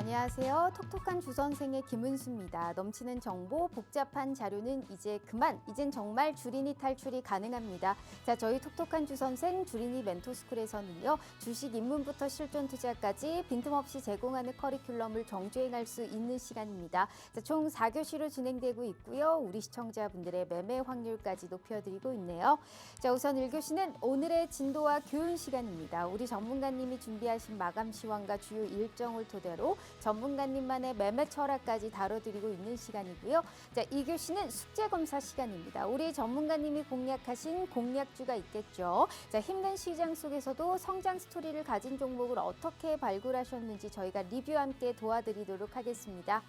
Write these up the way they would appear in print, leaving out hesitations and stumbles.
안녕하세요. 톡톡한 주선생의 김은수입니다. 넘치는 정보, 복잡한 자료는 이제 그만, 이젠 정말 주린이 탈출이 가능합니다. 자, 저희 톡톡한 주선생 주린이 멘토스쿨에서는요, 주식 입문부터 실전 투자까지 빈틈없이 제공하는 커리큘럼을 정주행할 수 있는 시간입니다. 자, 총 4교시로 진행되고 있고요. 우리 시청자분들의 매매 확률까지 높여드리고 있네요. 자, 우선 1교시는 오늘의 진도와 교훈 시간입니다. 우리 전문가님이 준비하신 마감 시황과 주요 일정을 토대로 전문가님만의 매매 철학까지 다뤄드리고 있는 시간이고요. 자, 2교시는 숙제검사 시간입니다. 우리 전문가님이 공략하신 공략주가 있겠죠. 자, 힘든 시장 속에서도 성장 스토리를 가진 종목을 어떻게 발굴하셨는지 저희가 리뷰 함께 도와드리도록 하겠습니다.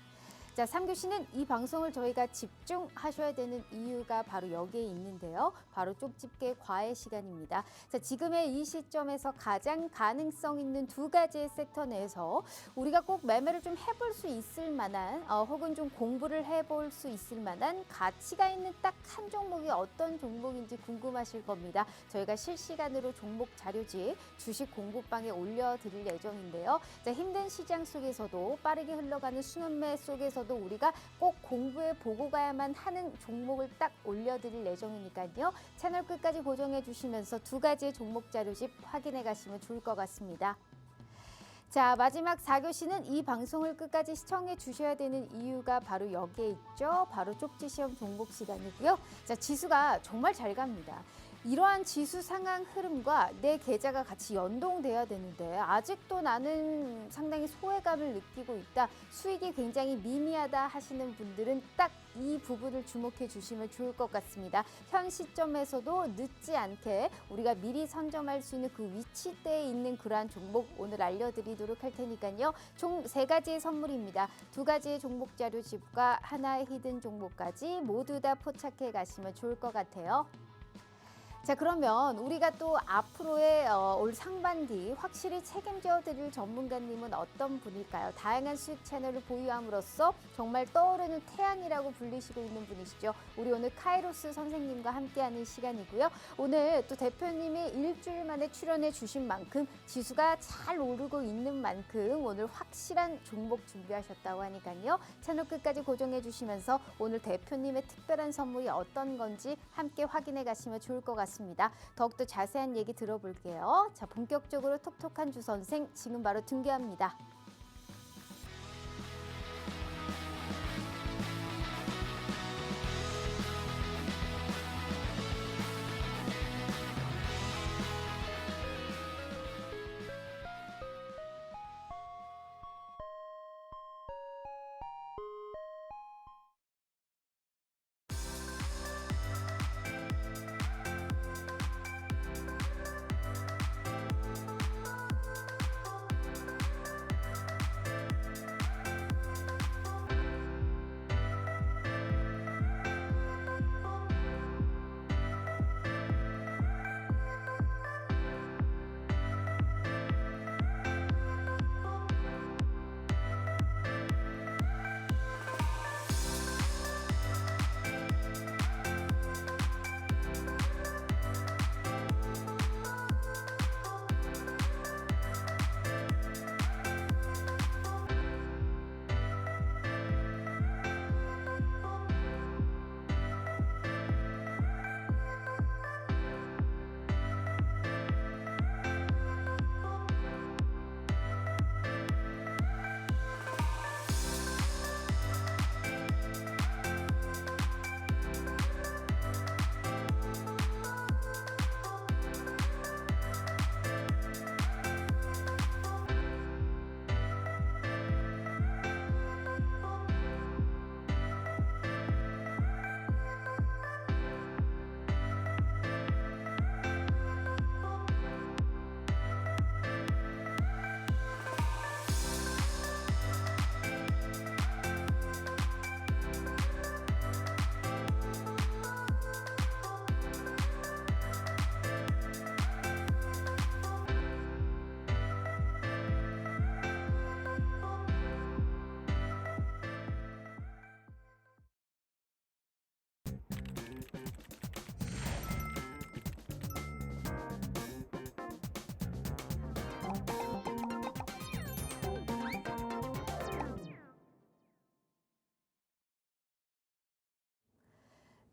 자, 3교시는 이 방송을 저희가 집중하셔야 되는 이유가 바로 여기에 있는데요. 바로 쪽집게 과외 시간입니다. 자, 지금의 이 시점에서 가장 가능성 있는 두 가지의 섹터 내에서 우리가 꼭 매매를 좀 해볼 수 있을 만한 혹은 좀 공부를 해볼 수 있을 만한 가치가 있는 딱 한 종목이 어떤 종목인지 궁금하실 겁니다. 저희가 실시간으로 종목 자료지 주식 공부방에 올려드릴 예정인데요. 자, 힘든 시장 속에서도 빠르게 흘러가는 순환매 속에서도 우리가 꼭 공부해 보고 가야만 하는 종목을 딱 올려드릴 예정이니까요. 채널 끝까지 고정해 주시면서 두 가지의 종목 자료집 확인해 가시면 좋을 것 같습니다. 자, 마지막 4교시는 이 방송을 끝까지 시청해 주셔야 되는 이유가 바로 여기에 있죠. 바로 쪽지 시험 종목 시간이고요. 자, 지수가 정말 잘 갑니다. 이러한 지수 상황 흐름과 내 계좌가 같이 연동돼야 되는데 아직도 나는 상당히 소외감을 느끼고 있다. 수익이 굉장히 미미하다 하시는 분들은 딱 이 부분을 주목해 주시면 좋을 것 같습니다. 현 시점에서도 늦지 않게 우리가 미리 선점할 수 있는 그 위치대에 있는 그러한 종목 오늘 알려드리도록 할 테니까요. 총 3가지의 선물입니다. 2가지의 종목 자료집과 하나의 히든 종목까지 모두 다 포착해 가시면 좋을 것 같아요. 자, 그러면 우리가 또 앞으로의 올 상반기 확실히 책임져 드릴 전문가님은 어떤 분일까요? 다양한 수익 채널을 보유함으로써 정말 떠오르는 태양이라고 불리시고 있는 분이시죠. 우리 오늘 카이로스 선생님과 함께하는 시간이고요. 오늘 또 대표님이 일주일 만에 출연해 주신 만큼 지수가 잘 오르고 있는 만큼 오늘 확실한 종목 준비하셨다고 하니까요. 채널 끝까지 고정해 주시면서 오늘 대표님의 특별한 선물이 어떤 건지 함께 확인해 가시면 좋을 것 같습니다. 더욱더 자세한 얘기 들어볼게요. 자, 본격적으로 톡톡한 주선생 지금 바로 등교합니다.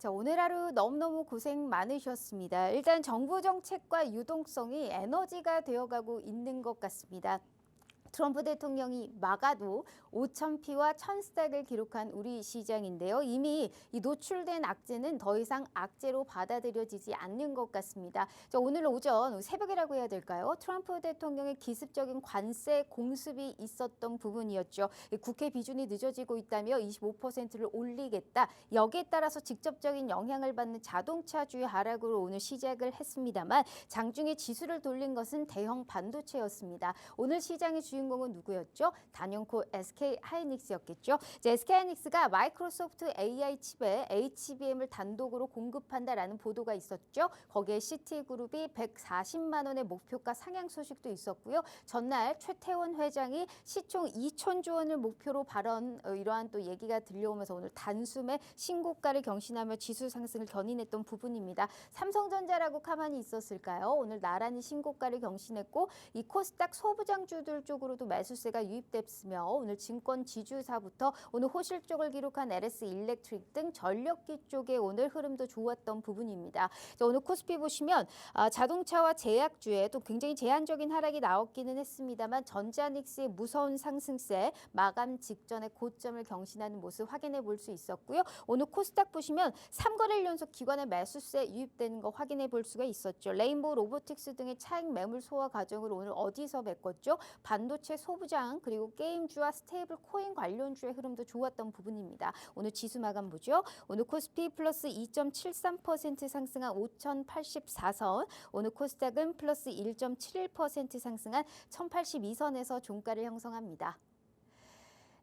자, 오늘 하루 너무너무 고생 많으셨습니다. 일단 정부 정책과 유동성이 에너지가 되어가고 있는 것 같습니다. 트럼프 대통령이 막아도 5,000피와 1,000스탁을 기록한 우리 시장인데요. 이미 이 노출된 악재는 더 이상 악재로 받아들여지지 않는 것 같습니다. 자, 오늘 오전 새벽이라고 해야 될까요? 트럼프 대통령의 기습적인 관세 공습이 있었던 부분이었죠. 국회 비준이 늦어지고 있다며 25%를 올리겠다. 여기에 따라서 직접적인 영향을 받는 자동차주의 하락으로 오늘 시작을 했습니다만 장중에 지수를 돌린 것은 대형 반도체였습니다. 오늘 시장의 주인공은 누구였죠? 단연코 SK 하이닉스였겠죠. SK 하이닉스가 마이크로소프트 AI 칩에 HBM을 단독으로 공급한다라는 보도가 있었죠. 거기에 시티그룹이 140만 원의 목표가 상향 소식도 있었고요. 전날 최태원 회장이 시총 2천조 원을 목표로 발언, 이러한 또 얘기가 들려오면서 오늘 단숨에 신고가를 경신하며 지수 상승을 견인했던 부분입니다. 삼성전자라고 가만히 있었을까요? 오늘 나란히 신고가를 경신했고 이 코스닥 소부장주들 쪽으로도 매수세가 유입됐으며 오늘 증권 지주사부터 오늘 호실 쪽을 기록한 LS 일렉트릭 등 전력기 쪽의 오늘 흐름도 좋았던 부분입니다. 오늘 코스피 보시면 자동차와 제약주에 또 굉장히 제한적인 하락이 나왔기는 했습니다만 전자닉스의 무서운 상승세 마감 직전에 고점을 경신하는 모습 확인해 볼 수 있었고요. 오늘 코스닥 보시면 3거래일 연속 기관의 매수세 유입되는 거 확인해 볼 수가 있었죠. 레인보우 로보틱스 등의 차익 매물 소화 과정을 오늘 어디서 메꿨죠? 반도체 소부장 그리고 게임주와 스테이블 코인 관련주의 흐름도 좋았던 부분입니다. 오늘 지수 마감 보죠. 오늘 코스피 플러스 2.73% 상승한 5,084선, 오늘 코스닥은 플러스 1.71% 상승한 1,082선에서 종가를 형성합니다.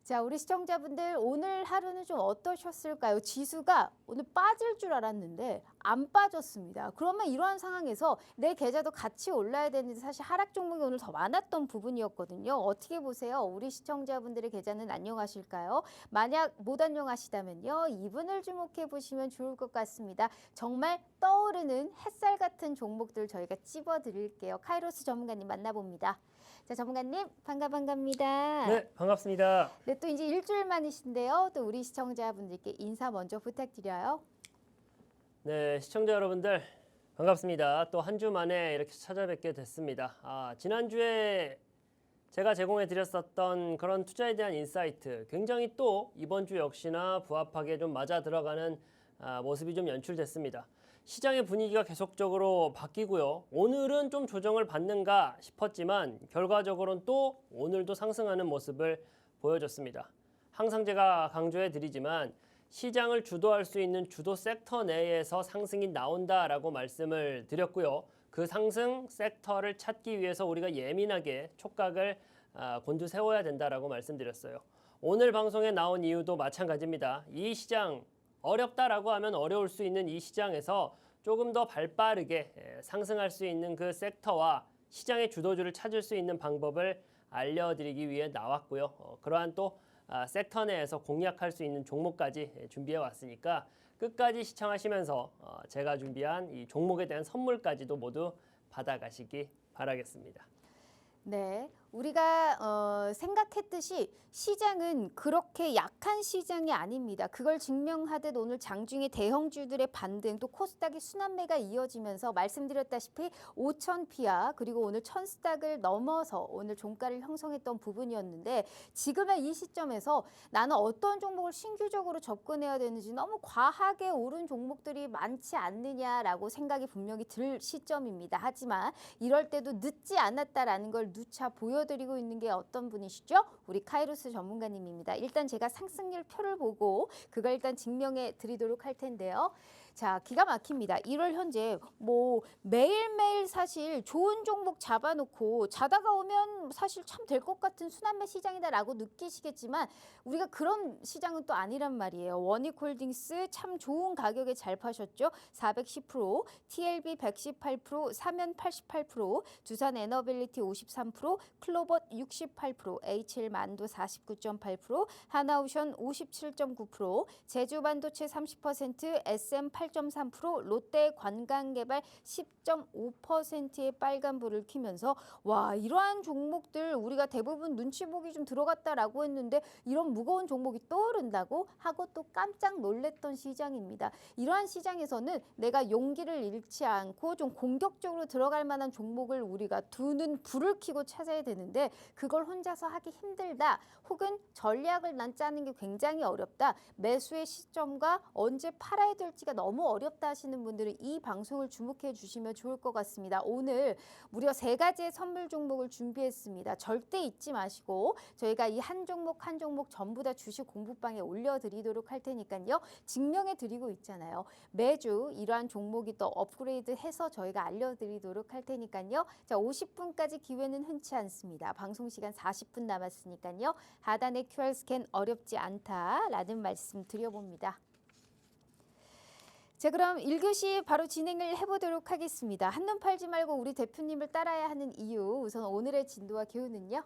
자, 우리 시청자분들 오늘 하루는 좀 어떠셨을까요? 지수가 오늘 빠질 줄 알았는데 안 빠졌습니다. 그러면 이러한 상황에서 내 계좌도 같이 올라야 되는데 사실 하락 종목이 오늘 더 많았던 부분이었거든요. 어떻게 보세요? 우리 시청자분들의 계좌는 안녕하실까요? 만약 못 안녕하시다면요. 이분을 주목해 보시면 좋을 것 같습니다. 정말 떠오르는 햇살 같은 종목들 저희가 찝어드릴게요. 카이로스 전문가님 만나봅니다. 자, 전문가님 반갑습니다. 네, 반갑습니다. 네, 또 이제 일주일 만이신데요. 또 우리 시청자분들께 인사 먼저 부탁드려요. 네, 시청자 여러분들 반갑습니다. 또 한 주 만에 이렇게 찾아뵙게 됐습니다. 지난주에 제가 제공해 드렸었던 그런 투자에 대한 인사이트 굉장히 또 이번 주 역시나 부합하게 좀 맞아 들어가는 모습이 좀 연출됐습니다. 시장의 분위기가 계속적으로 바뀌고요. 오늘은 좀 조정을 받는가 싶었지만 결과적으로는 또 오늘도 상승하는 모습을 보여줬습니다. 항상 제가 강조해 드리지만 시장을 주도할 수 있는 주도 섹터 내에서 상승이 나온다라고 말씀을 드렸고요. 그 상승 섹터를 찾기 위해서 우리가 예민하게 촉각을 곤두세워야 된다라고 말씀드렸어요. 오늘 방송에 나온 이유도 마찬가지입니다. 이 시장 어렵다라고 하면 어려울 수 있는 이 시장에서 조금 더 발빠르게 상승할 수 있는 그 섹터와 시장의 주도주를 찾을 수 있는 방법을 알려드리기 위해 나왔고요. 그러한 또 섹터 내에서 공략할 수 있는 종목까지 준비해 왔으니까 끝까지 시청하시면서 제가 준비한 이 종목에 대한 선물까지도 모두 받아가시기 바라겠습니다. 네, 우리가 생각했듯이 시장은 그렇게 약한 시장이 아닙니다. 그걸 증명하듯 오늘 장중에 대형주들의 반등 또 코스닥의 순환매가 이어지면서 말씀드렸다시피 5,000피아 그리고 오늘 1,000스닥을 넘어서 오늘 종가를 형성했던 부분이었는데 지금의 이 시점에서 나는 어떤 종목을 신규적으로 접근해야 되는지 너무 과하게 오른 종목들이 많지 않느냐라고 생각이 분명히 들 시점입니다. 하지만 이럴 때도 늦지 않았다라는 걸 누차 보여드리고 있는 게 어떤 분이시죠? 우리 카이로스 전문가님입니다. 일단 제가 상승률 표를 보고 그걸 일단 증명해 드리도록 할 텐데요. 자, 기가 막힙니다. 1월 현재 뭐 매일매일 사실 좋은 종목 잡아놓고 자다가 오면 사실 참 될 것 같은 순환매 시장이다라고 느끼시겠지만 우리가 그런 시장은 또 아니란 말이에요. 원익홀딩스 참 좋은 가격에 잘 파셨죠. 410%, TLB 118%, 사면 88%, 두산 에너빌리티 53%, 클로벗 68%, HL만도 49.8%, 하나오션 57.9%, 제주반도체 30%, SM 8.3%, 롯데 관광개발 10.5%의 빨간불을 켜면서 와, 이러한 종목들 우리가 대부분 눈치 보기 좀 들어갔다라고 했는데 이런 무거운 종목이 떠오른다고 하고 또 깜짝 놀랐던 시장입니다. 이러한 시장에서는 내가 용기를 잃지 않고 좀 공격적으로 들어갈 만한 종목을 우리가 두 눈 불을 켜고 찾아야 되는데 그걸 혼자서 하기 힘들다. 혹은 전략을 난 짜는 게 굉장히 어렵다. 매수의 시점과 언제 팔아야 될지가 너무 어렵다 하시는 분들은 이 방송을 주목해 주시면 좋을 것 같습니다. 오늘 무려 3가지의 선물 종목을 준비했습니다. 절대 잊지 마시고 저희가 이 한 종목 한 종목 전부 다 주식 공부방에 올려드리도록 할 테니까요. 증명해 드리고 있잖아요. 매주 이러한 종목이 또 업그레이드해서 저희가 알려드리도록 할 테니까요. 자, 50분까지 기회는 흔치 않습니다. 방송 시간 40분 남았으니까요. 하단의 QR 스캔 어렵지 않다라는 말씀 드려봅니다. 자, 그럼 1교시 바로 진행을 해보도록 하겠습니다. 한눈 팔지 말고 우리 대표님을 따라야 하는 이유, 우선 오늘의 진도와 기후는요?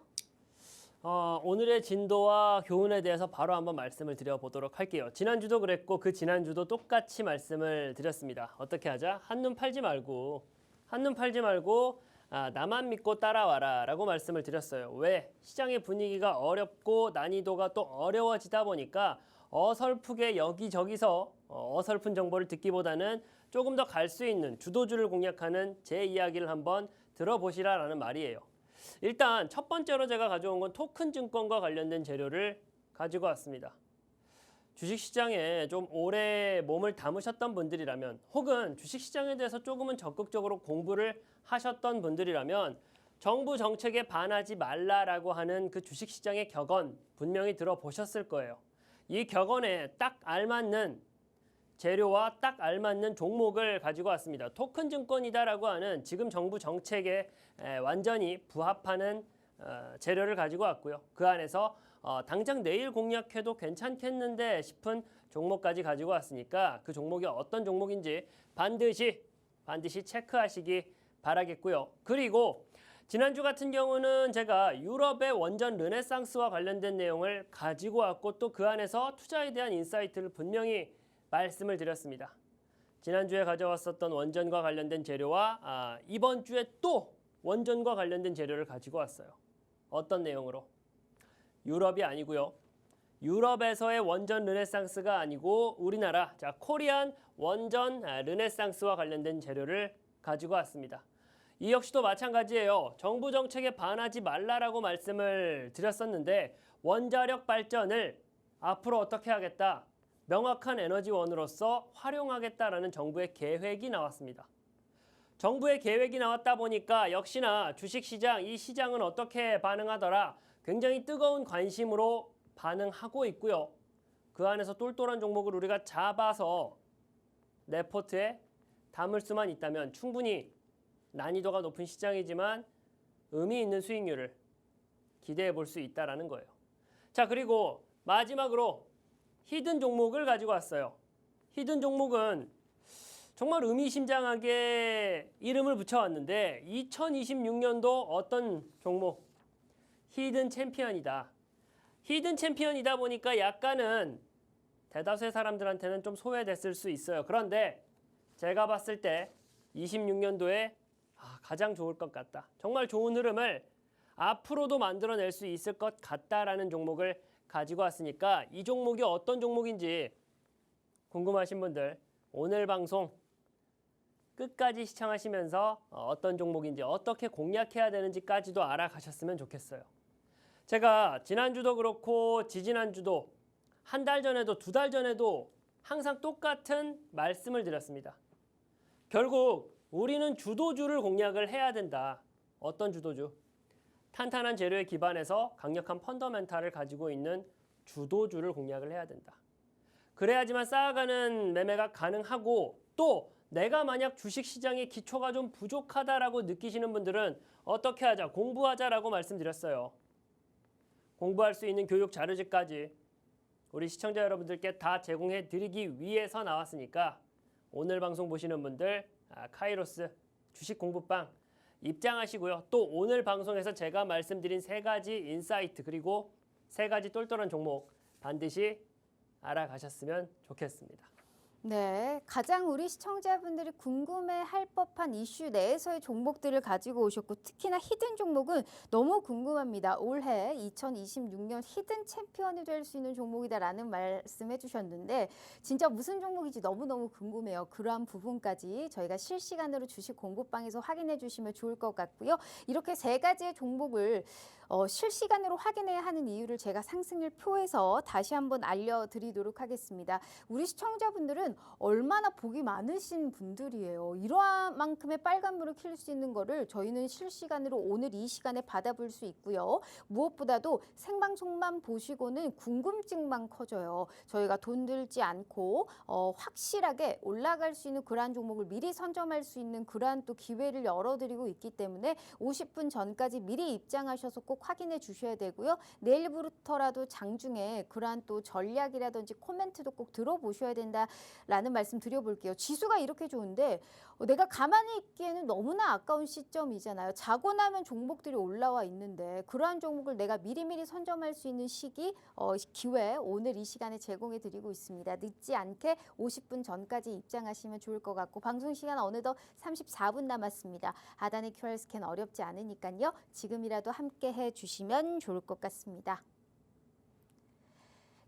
오늘의 진도와 교훈에 대해서 바로 한번 말씀을 드려보도록 할게요. 지난주도 그랬고 그 지난주도 똑같이 말씀을 드렸습니다. 어떻게 하자? 한눈 팔지 말고 나만 믿고 따라와라 라고 말씀을 드렸어요. 왜? 시장의 분위기가 어렵고 난이도가 또 어려워지다 보니까 어설프게 여기저기서 어설픈 정보를 듣기보다는 조금 더 갈 수 있는 주도주를 공략하는 제 이야기를 한번 들어보시라라는 말이에요. 일단 첫 번째로 제가 가져온 건 토큰 증권과 관련된 재료를 가지고 왔습니다. 주식시장에 좀 오래 몸을 담으셨던 분들이라면 혹은 주식시장에 대해서 조금은 적극적으로 공부를 하셨던 분들이라면 정부 정책에 반하지 말라라고 하는 그 주식시장의 격언 분명히 들어보셨을 거예요. 이 격언에 딱 알맞는 재료와 딱 알맞는 종목을 가지고 왔습니다. 토큰 증권이다라고 하는 지금 정부 정책에 완전히 부합하는 재료를 가지고 왔고요. 그 안에서 당장 내일 공략해도 괜찮겠는데 싶은 종목까지 가지고 왔으니까 그 종목이 어떤 종목인지 반드시 체크하시기 바라겠고요. 그리고 지난주 같은 경우는 제가 유럽의 원전 르네상스와 관련된 내용을 가지고 왔고 또 그 안에서 투자에 대한 인사이트를 분명히 말씀을 드렸습니다. 지난주에 가져왔었던 원전과 관련된 재료와 이번 주에 또 원전과 관련된 재료를 가지고 왔어요. 어떤 내용으로? 유럽이 아니고요. 유럽에서의 원전 르네상스가 아니고 우리나라 코리안 원전 르네상스와 관련된 재료를 가지고 왔습니다. 이 역시도 마찬가지예요. 정부 정책에 반하지 말라라고 말씀을 드렸었는데 원자력 발전을 앞으로 어떻게 하겠다? 명확한 에너지원으로서 활용하겠다라는 정부의 계획이 나왔습니다. 정부의 계획이 나왔다 보니까 역시나 주식시장, 이 시장은 어떻게 반응하더라? 굉장히 뜨거운 관심으로 반응하고 있고요. 그 안에서 똘똘한 종목을 우리가 잡아서 내 포트에 담을 수만 있다면 충분히 난이도가 높은 시장이지만 의미 있는 수익률을 기대해 볼 수 있다라는 거예요. 자, 그리고 마지막으로 히든 종목을 가지고 왔어요. 히든 종목은 정말 의미심장하게 이름을 붙여왔는데 2026년도 어떤 종목? 히든 챔피언이다. 히든 챔피언이다 보니까 약간은 대다수의 사람들한테는 좀 소외됐을 수 있어요. 그런데 제가 봤을 때 26년도에 가장 좋을 것 같다. 정말 좋은 흐름을 앞으로도 만들어낼 수 있을 것 같다라는 종목을 가지고 왔으니까 이 종목이 어떤 종목인지 궁금하신 분들 오늘 방송 끝까지 시청하시면서 어떤 종목인지 어떻게 공략해야 되는지까지도 알아가셨으면 좋겠어요. 제가 지난주도 그렇고 지지난주도 한 달 전에도 2달 전에도 항상 똑같은 말씀을 드렸습니다. 결국 우리는 주도주를 공략을 해야 된다. 어떤 주도주? 탄탄한 재료에 기반해서 강력한 펀더멘탈을 가지고 있는 주도주를 공략을 해야 된다. 그래야지만 쌓아가는 매매가 가능하고 또 내가 만약 주식시장의 기초가 좀 부족하다라고 느끼시는 분들은 어떻게 하자? 공부하자라고 말씀드렸어요. 공부할 수 있는 교육 자료집까지 우리 시청자 여러분들께 다 제공해 드리기 위해서 나왔으니까 오늘 방송 보시는 분들 카이로스 주식 공부방 입장하시고요. 또 오늘 방송에서 제가 말씀드린 3가지 인사이트 그리고 3가지 똘똘한 종목 반드시 알아가셨으면 좋겠습니다. 네, 가장 우리 시청자분들이 궁금해할 법한 이슈 내에서의 종목들을 가지고 오셨고 특히나 히든 종목은 너무 궁금합니다. 올해 2026년 히든 챔피언이 될 수 있는 종목이다라는 말씀해 주셨는데 진짜 무슨 종목인지 너무너무 궁금해요. 그러한 부분까지 저희가 실시간으로 주식 공부방에서 확인해 주시면 좋을 것 같고요. 이렇게 세 가지의 종목을 실시간으로 확인해야 하는 이유를 제가 상승률 표에서 다시 한번 알려드리도록 하겠습니다. 우리 시청자분들은 얼마나 복이 많으신 분들이에요. 이러한 만큼의 빨간불을 킬 수 있는 거를 저희는 실시간으로 오늘 이 시간에 받아볼 수 있고요. 무엇보다도 생방송만 보시고는 궁금증만 커져요. 저희가 돈 들지 않고 확실하게 올라갈 수 있는 그러한 종목을 미리 선점할 수 있는 그러한 또 기회를 열어드리고 있기 때문에 50분 전까지 미리 입장하셔서 꼭 확인해 주셔야 되고요. 내일부터라도 장중에 그러한 또 전략이라든지 코멘트도 꼭 들어보셔야 된다라는 말씀 드려볼게요. 지수가 이렇게 좋은데 내가 가만히 있기에는 너무나 아까운 시점이잖아요. 자고 나면 종목들이 올라와 있는데 그러한 종목을 내가 미리미리 선점할 수 있는 시기, 기회 오늘 이 시간에 제공해 드리고 있습니다. 늦지 않게 50분 전까지 입장하시면 좋을 것 같고 방송 시간 어느덧 34분 남았습니다. 하단의 QR 스캔 어렵지 않으니까요. 지금이라도 함께 해주시면 좋을 것 같습니다.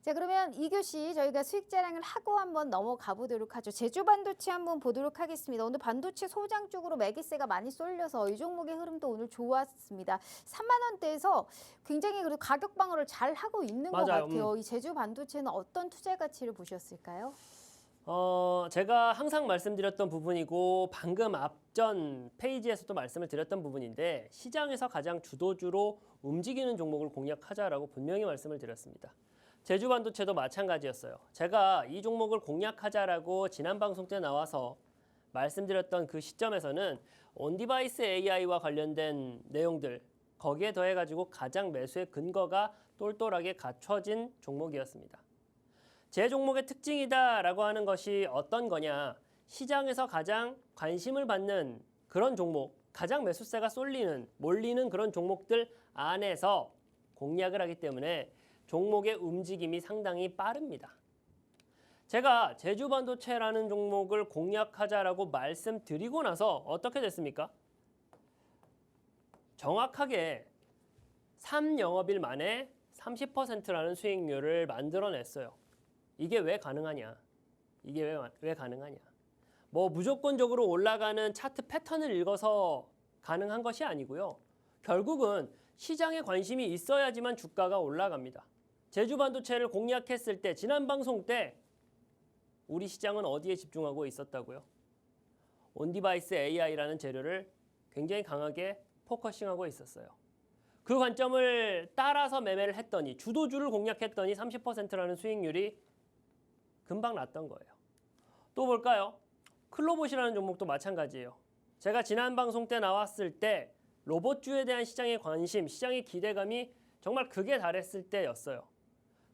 자, 그러면 2교시 저희가 수익 자랑을 하고 한번 넘어가 보도록 하죠. 제주 반도체 한번 보도록 하겠습니다. 오늘 반도체 소장 쪽으로 매기세가 많이 쏠려서 이 종목의 흐름도 오늘 좋았습니다. 3만 원대에서 굉장히 그래도 가격 방어를 잘 하고 있는 것 맞아요. 같아요. 이 제주 반도체는 어떤 투자 가치를 보셨을까요? 제가 항상 말씀드렸던 부분이고 방금 앞전 페이지에서도 말씀을 드렸던 부분인데 시장에서 가장 주도주로 움직이는 종목을 공략하자라고 분명히 말씀을 드렸습니다. 제주 반도체도 마찬가지였어요. 제가 이 종목을 공략하자라고 지난 방송 때 나와서 말씀드렸던 그 시점에서는 온디바이스 AI와 관련된 내용들 거기에 더해가지고 가장 매수의 근거가 똘똘하게 갖춰진 종목이었습니다. 제 종목의 특징이다라고 하는 것이 어떤 거냐? 시장에서 가장 관심을 받는 그런 종목, 가장 매수세가 몰리는 그런 종목들 안에서 공략을 하기 때문에 종목의 움직임이 상당히 빠릅니다. 제가 제주반도체라는 종목을 공략하자라고 말씀드리고 나서 어떻게 됐습니까? 정확하게 3영업일 만에 30%라는 수익률을 만들어냈어요. 이게 왜 가능하냐? 이게 왜 가능하냐? 뭐 무조건적으로 올라가는 차트 패턴을 읽어서 가능한 것이 아니고요. 결국은 시장에 관심이 있어야지만 주가가 올라갑니다. 제주반도체를 공략했을 때 지난 방송 때 우리 시장은 어디에 집중하고 있었다고요? 온디바이스 AI라는 재료를 굉장히 강하게 포커싱하고 있었어요. 그 관점을 따라서 매매를 했더니 주도주를 공략했더니 30%라는 수익률이 금방 났던 거예요. 또 볼까요? 클로봇이라는 종목도 마찬가지예요. 제가 지난 방송 때 나왔을 때 로봇주에 대한 시장의 관심, 시장의 기대감이 정말 극에 달했을 때였어요.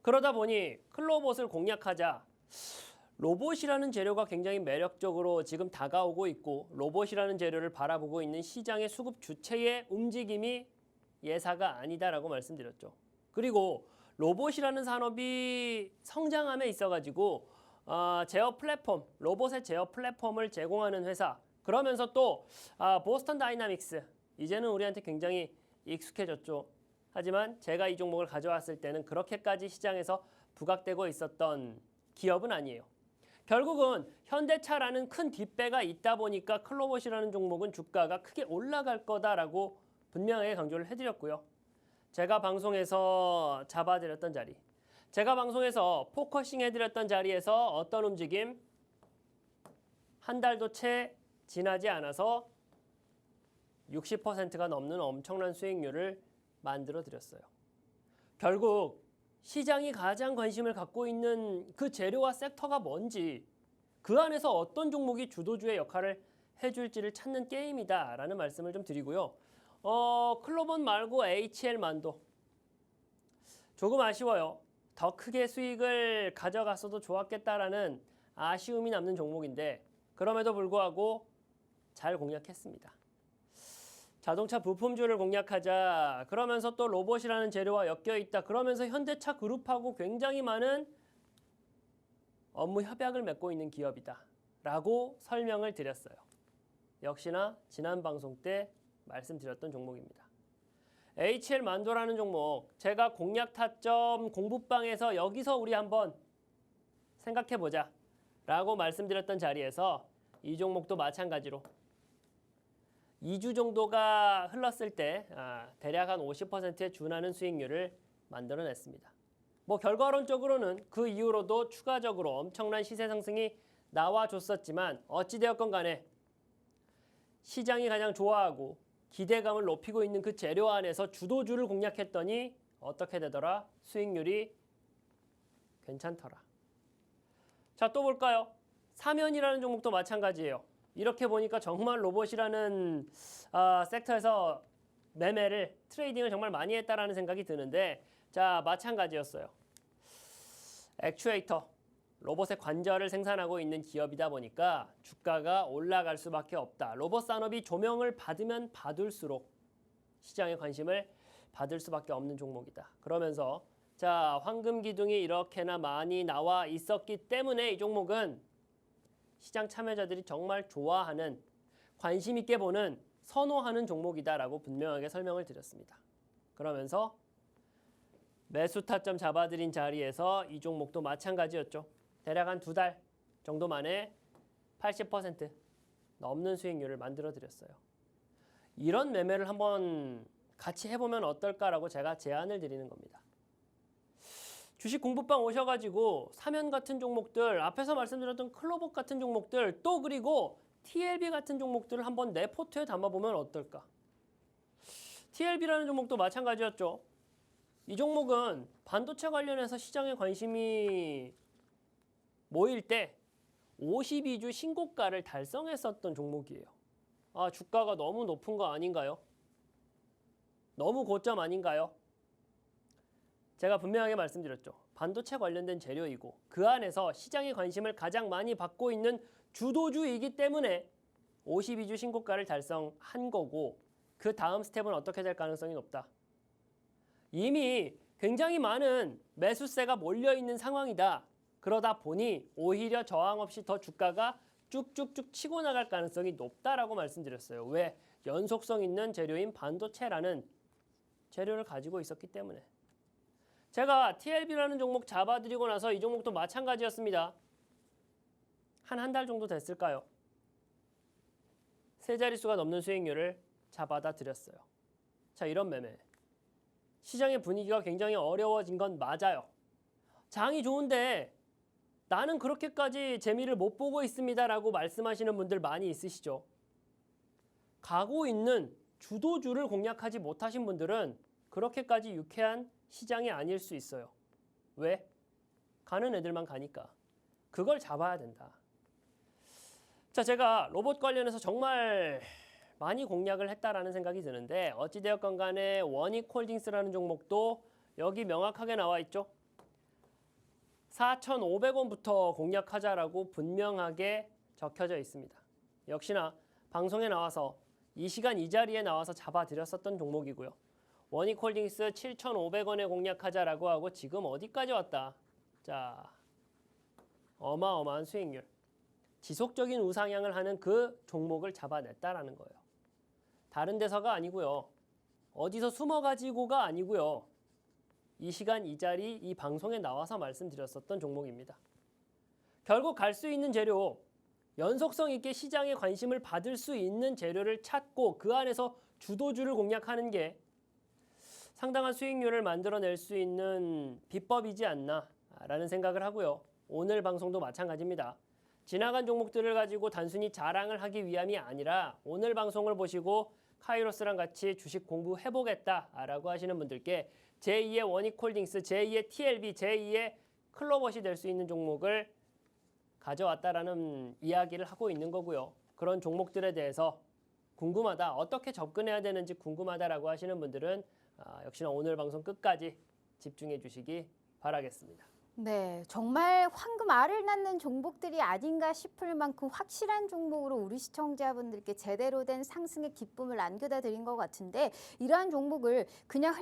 그러다 보니 클로봇을 공략하자. 로봇이라는 재료가 굉장히 매력적으로 지금 다가오고 있고 로봇이라는 재료를 바라보고 있는 시장의 수급 주체의 움직임이 예사가 아니다라고 말씀드렸죠. 그리고 로봇이라는 산업이 성장함에 있어가지고 제어 플랫폼, 로봇의 제어 플랫폼을 제공하는 회사 그러면서 또 보스턴 다이나믹스 이제는 우리한테 굉장히 익숙해졌죠. 하지만 제가 이 종목을 가져왔을 때는 그렇게까지 시장에서 부각되고 있었던 기업은 아니에요. 결국은 현대차라는 큰 뒷배가 있다 보니까 클로봇이라는 종목은 주가가 크게 올라갈 거다라고 분명하게 강조를 해드렸고요. 제가 방송에서 잡아드렸던 자리, 제가 방송에서 포커싱 해드렸던 자리에서 어떤 움직임? 한 달도 채 지나지 않아서 60%가 넘는 엄청난 수익률을 만들어 드렸어요. 결국 시장이 가장 관심을 갖고 있는 그 재료와 섹터가 뭔지 그 안에서 어떤 종목이 주도주의 역할을 해줄지를 찾는 게임이다라는 말씀을 좀 드리고요. 클로봇 말고 HL만도 조금 아쉬워요. 더 크게 수익을 가져갔어도 좋았겠다라는 아쉬움이 남는 종목인데 그럼에도 불구하고 잘 공략했습니다. 자동차 부품주를 공략하자. 그러면서 또 로봇이라는 재료와 엮여 있다. 그러면서 현대차 그룹하고 굉장히 많은 업무 협약을 맺고 있는 기업이다 라고 설명을 드렸어요. 역시나 지난 방송 때 말씀드렸던 종목입니다. HL 만도라는 종목, 제가 공략 타점 공부방에서 여기서 우리 한번 생각해보자 라고 말씀드렸던 자리에서 이 종목도 마찬가지로 2주 정도가 흘렀을 때 대략 한 50%에 준하는 수익률을 만들어냈습니다. 뭐 결과론적으로는 그 이후로도 추가적으로 엄청난 시세 상승이 나와줬었지만 어찌되었건 간에 시장이 가장 좋아하고 기대감을 높이고 있는 그 재료 안에서 주도주를 공략했더니 어떻게 되더라? 수익률이 괜찮더라. 자, 또 볼까요? 사면이라는 종목도 마찬가지예요. 이렇게 보니까 정말 로봇이라는 섹터에서 매매를 트레이딩을 정말 많이 했다라는 생각이 드는데 자, 마찬가지였어요. 액추에이터, 로봇의 관절을 생산하고 있는 기업이다 보니까 주가가 올라갈 수밖에 없다. 로봇 산업이 조명을 받으면 받을수록 시장의 관심을 받을 수밖에 없는 종목이다. 그러면서 자, 황금 기둥이 이렇게나 많이 나와 있었기 때문에 이 종목은 시장 참여자들이 정말 좋아하는, 관심 있게 보는, 선호하는 종목이다라고 분명하게 설명을 드렸습니다. 그러면서 매수 타점 잡아드린 자리에서 이 종목도 마찬가지였죠. 대략 한 2달 정도 만에 80% 넘는 수익률을 만들어 드렸어요. 이런 매매를 한번 같이 해보면 어떨까라고 제가 제안을 드리는 겁니다. 주식 공부방 오셔가지고 사면 같은 종목들, 앞에서 말씀드렸던 클로봇 같은 종목들, 또 그리고 TLB 같은 종목들을 한번 내 포트에 담아보면 어떨까? TLB라는 종목도 마찬가지였죠. 이 종목은 반도체 관련해서 시장에 관심이 모일 때 52주 신고가를 달성했었던 종목이에요. 주가가 너무 높은 거 아닌가요? 너무 고점 아닌가요? 제가 분명하게 말씀드렸죠. 반도체 관련된 재료이고 그 안에서 시장의 관심을 가장 많이 받고 있는 주도주이기 때문에 52주 신고가를 달성한 거고 그 다음 스텝은 어떻게 될 가능성이 높다. 이미 굉장히 많은 매수세가 몰려있는 상황이다. 그러다 보니 오히려 저항 없이 더 주가가 쭉쭉쭉 치고 나갈 가능성이 높다라고 말씀드렸어요. 왜? 연속성 있는 재료인 반도체라는 재료를 가지고 있었기 때문에. 제가 TLB라는 종목 잡아드리고 나서 이 종목도 마찬가지였습니다. 한 달 정도 됐을까요? 세 자릿수가 넘는 수익률을 잡아다 드렸어요. 자, 이런 매매. 시장의 분위기가 굉장히 어려워진 건 맞아요. 장이 좋은데 나는 그렇게까지 재미를 못 보고 있습니다라고 말씀하시는 분들 많이 있으시죠. 가고 있는 주도주를 공략하지 못하신 분들은 그렇게까지 유쾌한 시장이 아닐 수 있어요. 왜? 가는 애들만 가니까. 그걸 잡아야 된다. 자, 제가 로봇 관련해서 정말 많이 공략을 했다라는 생각이 드는데 어찌되었건 간에 원익홀딩스라는 종목도 여기 명확하게 나와 있죠. 4,500원부터 공략하자라고 분명하게 적혀져 있습니다. 역시나 방송에 나와서 이 시간 이 자리에 나와서 잡아드렸었던 종목이고요. 원익홀딩스 7,500원에 공략하자라고 하고 지금 어디까지 왔다. 자, 어마어마한 수익률. 지속적인 우상향을 하는 그 종목을 잡아냈다라는 거예요. 다른 데서가 아니고요. 어디서 숨어가지고가 아니고요. 이 시간 이 자리 이 방송에 나와서 말씀드렸었던 종목입니다. 결국 갈 수 있는 재료, 연속성 있게 시장의 관심을 받을 수 있는 재료를 찾고 그 안에서 주도주를 공략하는 게 상당한 수익률을 만들어낼 수 있는 비법이지 않나라는 생각을 하고요. 오늘 방송도 마찬가지입니다. 지나간 종목들을 가지고 단순히 자랑을 하기 위함이 아니라 오늘 방송을 보시고 카이로스랑 같이 주식 공부해보겠다라고 하시는 분들께 제2의 원익홀딩스, 제2의 TLB, 제2의 클로봇이 될 수 있는 종목을 가져왔다라는 이야기를 하고 있는 거고요. 그런 종목들에 대해서 궁금하다, 어떻게 접근해야 되는지 궁금하다라고 하시는 분들은 역시나 오늘 방송 끝까지 집중해 주시기 바라겠습니다. 네, 정말 황금 알을 낳는 종목들이 아닌가 싶을 만큼 확실한 종목으로 우리 시청자분들께 제대로 된 상승의 기쁨을 안겨다 드린 것 같은데 이러한 종목을 그냥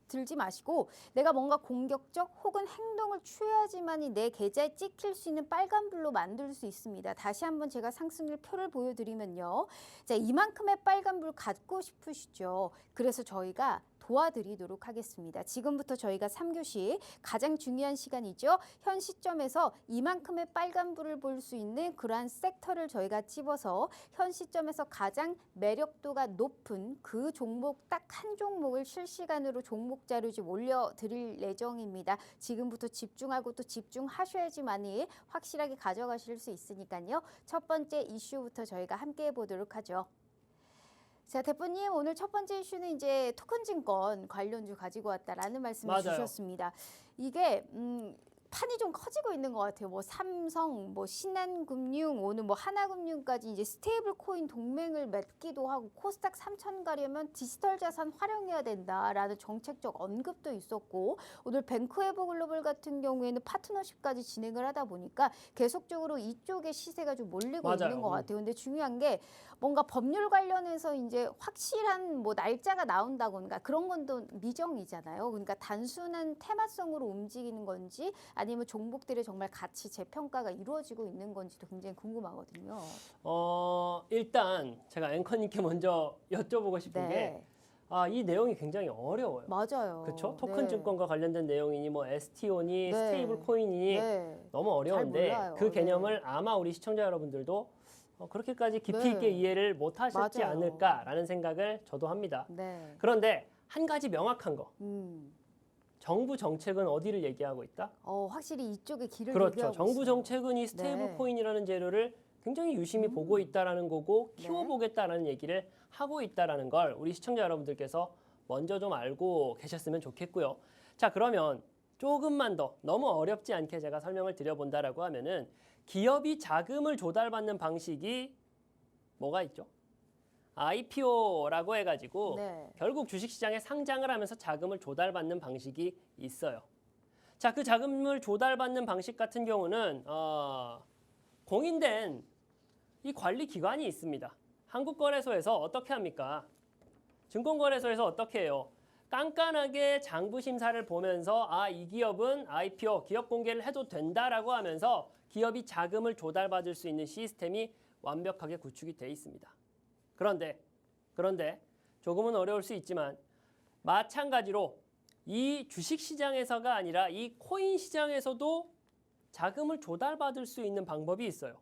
들지 마시고 내가 뭔가 공격적 혹은 행동을 취해야지만이 내 계좌에 찍힐 수 있는 빨간불로 만들 수 있습니다. 다시 한번 제가 상승률 표를 보여드리면요. 자, 이만큼의 빨간불 갖고 싶으시죠? 그래서 저희가 도와드리도록 하겠습니다. 지금부터 저희가 3교시 가장 중요한 시간이죠. 현 시점에서 이만큼의 빨간불을 볼 수 있는 그러한 섹터를 저희가 찝어서 현 시점에서 가장 매력도가 높은 그 종목 딱 한 종목을 실시간으로 종목 자료 좀 올려드릴 예정입니다. 지금부터 집중하고 또 집중하셔야지만이 확실하게 가져가실 수 있으니까요. 첫 번째 이슈부터 저희가 함께 해보도록 하죠. 자, 대표님 오늘 첫 번째 이슈는 이제 토큰증권 관련주 가지고 왔다라는 말씀을 맞아요. 주셨습니다. 이게 판이 좀 커지고 있는 것 같아요. 뭐 삼성, 뭐 신한금융, 오늘 뭐 하나금융까지 이제 스테이블 코인 동맹을 맺기도 하고 코스닥 3천 가려면 디지털 자산 활용해야 된다라는 정책적 언급도 있었고 오늘 뱅크에버글로벌 같은 경우에는 파트너십까지 진행을 하다 보니까 계속적으로 이쪽에 시세가 좀 몰리고 맞아요. 있는 것 같아요. 근데 중요한 게 뭔가 법률 관련해서 이제 확실한 뭐 날짜가 나온다거나 그런 건 또 미정이잖아요. 그러니까 단순한 테마성으로 움직이는 건지 아니면 종목들의 정말 가치 재평가가 이루어지고 있는 건지도 굉장히 궁금하거든요. 일단 제가 앵커님께 먼저 여쭤보고 싶은 게 이 내용이 굉장히 어려워요. 맞아요. 그렇죠? 토큰 증권과 관련된 내용이니 뭐 STO니 스테이블 코인이니 너무 잘 어려운데 몰라요. 그 개념을 아마 우리 시청자 여러분들도 그렇게까지 깊이 있게 이해를 못 하셨지 맞아요. 않을까라는 생각을 저도 합니다. 네. 그런데 한 가지 명확한 거. 음. 정부 정책은 어디를 얘기하고 있다? 확실히 이쪽에 길을 그렇죠. 얘기하고 정부 있어요. 정책은 이 스테이블 네. 코인이라는 재료를 굉장히 유심히 보고 있다라는 거고 네. 키워보겠다라는 얘기를 하고 있다라는 걸 우리 시청자 여러분들께서 먼저 좀 알고 계셨으면 좋겠고요. 자, 그러면 조금만 더 너무 어렵지 않게 제가 설명을 드려본다라고 하면은 기업이 자금을 조달받는 방식이 뭐가 있죠? IPO라고 해가지고 네. 결국 주식시장에 상장을 하면서 자금을 조달받는 방식이 있어요. 자, 그 자금을 조달받는 방식 같은 경우는 공인된 이 관리기관이 있습니다. 한국거래소에서 어떻게 합니까? 증권거래소에서 어떻게 해요? 깐깐하게 장부 심사를 보면서 이 기업은 IPO, 기업 공개를 해도 된다라고 하면서 기업이 자금을 조달받을 수 있는 시스템이 완벽하게 구축이 돼 있습니다. 그런데 조금은 어려울 수 있지만 마찬가지로 이 주식시장에서가 아니라 이 코인 시장에서도 자금을 조달받을 수 있는 방법이 있어요.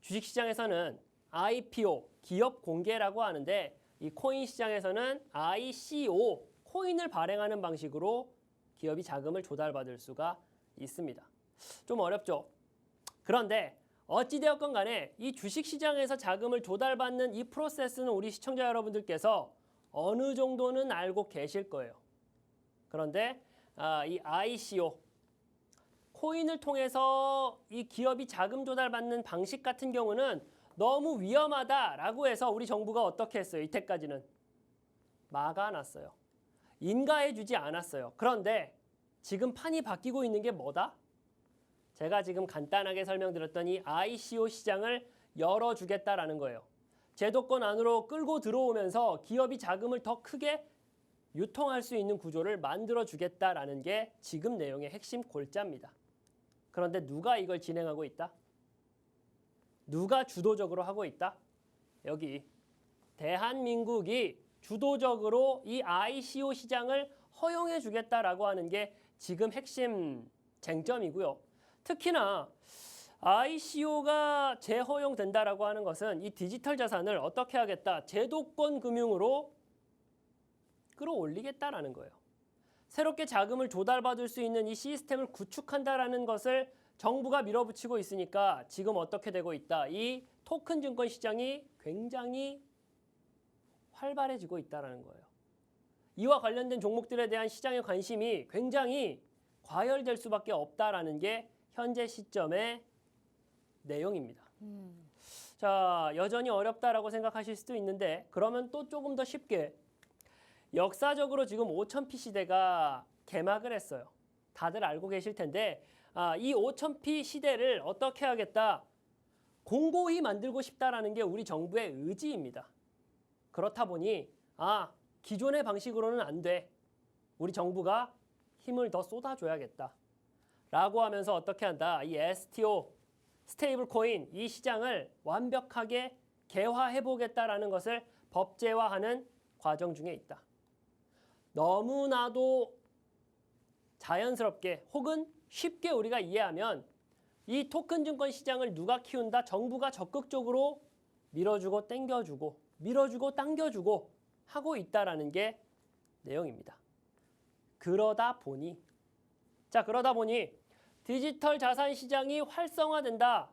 주식시장에서는 IPO, 기업 공개라고 하는데 이 코인 시장에서는 ICO, 코인을 발행하는 방식으로 기업이 자금을 조달받을 수가 있습니다. 좀 어렵죠? 그런데 어찌되었건 간에 이 주식시장에서 자금을 조달받는 이 프로세스는 우리 시청자 여러분들께서 어느 정도는 알고 계실 거예요. 그런데 이 ICO, 코인을 통해서 이 기업이 자금 조달받는 방식 같은 경우는 너무 위험하다라고 해서 우리 정부가 어떻게 했어요? 이때까지는 막아놨어요. 인가해주지 않았어요. 그런데 지금 판이 바뀌고 있는 게 뭐다? 제가 지금 간단하게 설명드렸던 이 ICO 시장을 열어주겠다라는 거예요. 제도권 안으로 끌고 들어오면서 기업이 자금을 더 크게 유통할 수 있는 구조를 만들어주겠다라는 게 지금 내용의 핵심 골자입니다. 그런데 누가 이걸 진행하고 있다? 누가 주도적으로 하고 있다? 여기 대한민국이 주도적으로 이 ICO 시장을 허용해 주겠다라고 하는 게 지금 핵심 쟁점이고요. 특히나 ICO가 재허용된다라고 하는 것은 이 디지털 자산을 어떻게 하겠다? 제도권 금융으로 끌어올리겠다라는 거예요. 새롭게 자금을 조달받을 수 있는 이 시스템을 구축한다라는 것을 정부가 밀어붙이고 있으니까 지금 어떻게 되고 있다? 이 토큰 증권 시장이 굉장히 활발해지고 있다는 거예요. 이와 관련된 종목들에 대한 시장의 관심이 굉장히 과열될 수밖에 없다라는 게 현재 시점의 내용입니다. 자, 여전히 어렵다라고 생각하실 수도 있는데 그러면 또 조금 더 쉽게 역사적으로 지금 5000P 시대가 개막을 했어요. 다들 알고 계실 텐데 이 5000P 시대를 어떻게 하겠다? 공고히 만들고 싶다라는 게 우리 정부의 의지입니다. 그렇다 보니 기존의 방식으로는 안 돼. 우리 정부가 힘을 더 쏟아줘야겠다. 라고 하면서 어떻게 한다? 이 STO, 스테이블 코인, 이 시장을 완벽하게 개화해보겠다라는 것을 법제화하는 과정 중에 있다. 너무나도 자연스럽게 혹은 쉽게 우리가 이해하면 이 토큰 증권 시장을 누가 키운다? 정부가 적극적으로 밀어주고 당겨주고 밀어주고 당겨주고 하고 있다라는 게 내용입니다. 그러다 보니 디지털 자산 시장이 활성화된다.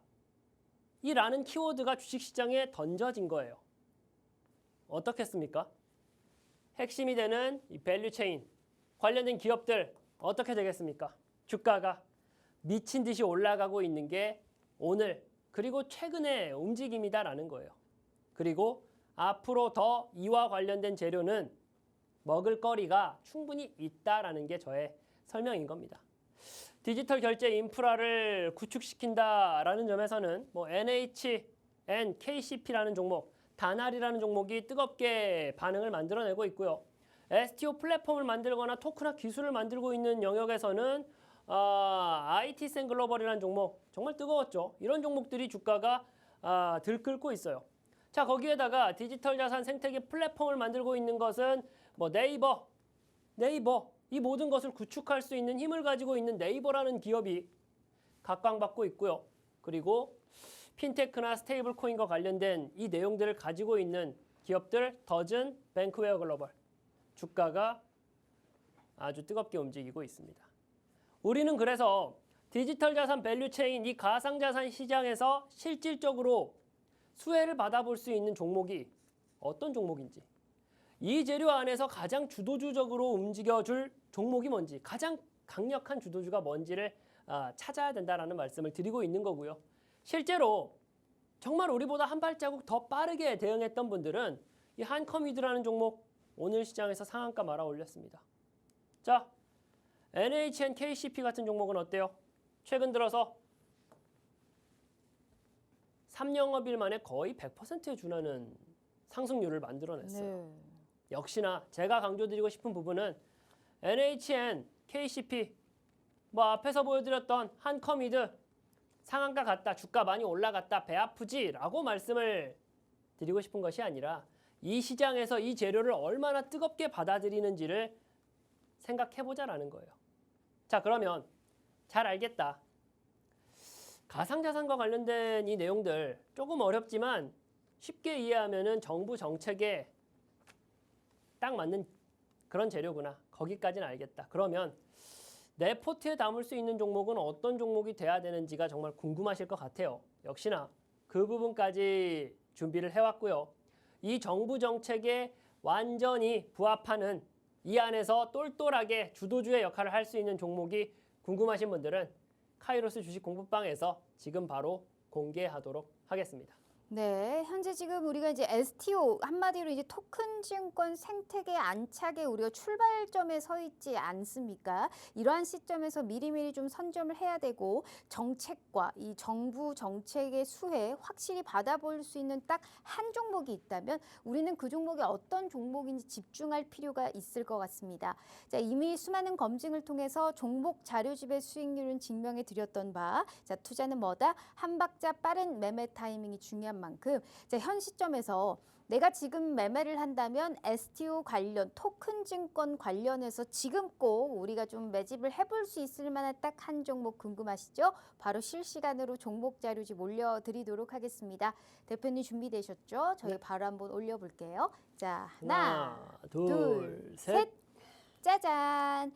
이라는 키워드가 주식시장에 던져진 거예요. 어떻겠습니까? 핵심이 되는 이 밸류체인 관련된 기업들 어떻게 되겠습니까? 주가가 미친 듯이 올라가고 있는 게 오늘 그리고 최근의 움직임이다라는 거예요. 그리고 앞으로 더 이와 관련된 재료는 먹을거리가 충분히 있다라는 게 저의 설명인 겁니다. 디지털 결제 인프라를 구축시킨다라는 점에서는 뭐 NHN, KCP라는 종목, 다날이라는 종목이 뜨겁게 반응을 만들어내고 있고요. STO 플랫폼을 만들거나 토크나 기술을 만들고 있는 영역에서는 IT센 글로벌이라는 종목 정말 뜨거웠죠. 이런 종목들이 주가가 들끓고 있어요. 자, 거기에다가 디지털 자산 생태계 플랫폼을 만들고 있는 것은 뭐 네이버 이 모든 것을 구축할 수 있는 힘을 가지고 있는 네이버라는 기업이 각광받고 있고요. 그리고 핀테크나 스테이블 코인과 관련된 이 내용들을 가지고 있는 기업들 더즌, 뱅크웨어 글로벌 주가가 아주 뜨겁게 움직이고 있습니다. 우리는 그래서 디지털 자산 밸류 체인 이 가상자산 시장에서 실질적으로 수혜를 받아볼 수 있는 종목이 어떤 종목인지, 이 재료 안에서 가장 주도주적으로 움직여줄 종목이 뭔지, 가장 강력한 주도주가 뭔지를 찾아야 된다는 말씀을 드리고 있는 거고요. 실제로 정말 우리보다 한 발자국 더 빠르게 대응했던 분들은 이 한컴위드라는 종목 오늘 시장에서 상한가 말아 올렸습니다. 자, NHN, KCP 같은 종목은 어때요? 최근 들어서 3영업일 만에 거의 100%에 준하는 상승률을 만들어냈어요. 네. 역시나 제가 강조드리고 싶은 부분은 NHN, KCP 뭐 앞에서 보여드렸던 한컴위드 상한가 갔다, 주가 많이 올라갔다, 배 아프지? 라고 말씀을 드리고 싶은 것이 아니라 이 시장에서 이 재료를 얼마나 뜨겁게 받아들이는지를 생각해보자라는 거예요. 자, 그러면 잘 알겠다. 가상자산과 관련된 이 내용들 조금 어렵지만 쉽게 이해하면은 정부 정책에 딱 맞는 그런 재료구나. 거기까지는 알겠다. 그러면 내 포트에 담을 수 있는 종목은 어떤 종목이 돼야 되는지가 정말 궁금하실 것 같아요. 역시나 그 부분까지 준비를 해왔고요. 이 정부 정책에 완전히 부합하는 이 안에서 똘똘하게 주도주의 역할을 할 수 있는 종목이 궁금하신 분들은 카이로스 주식 공부방에서 지금 바로 공개하도록 하겠습니다. 네, 현재 지금 우리가 이제 STO 한마디로 이제 토큰 증권 생태계 안착에 우리가 출발점에 서 있지 않습니까? 이러한 시점에서 미리미리 좀 선점을 해야 되고 정책과 이 정부 정책의 수혜 확실히 받아볼 수 있는 딱 한 종목이 있다면 우리는 그 종목이 어떤 종목인지 집중할 필요가 있을 것 같습니다. 자, 이미 수많은 검증을 통해서 종목 자료집의 수익률은 증명해 드렸던 바, 자, 투자는 뭐다? 한 박자 빠른 매매 타이밍이 중요한 만큼 자, 현 시점에서 내가 지금 매매를 한다면 STO 관련 토큰 증권 관련해서 지금 꼭 우리가 좀 매집을 해볼 수 있을 만한 딱 한 종목 궁금하시죠? 바로 실시간으로 종목 자료집 올려드리도록 하겠습니다. 대표님 준비되셨죠? 저희 네. 바로 한번 올려볼게요. 자, 하나, 둘, 셋. 짜잔!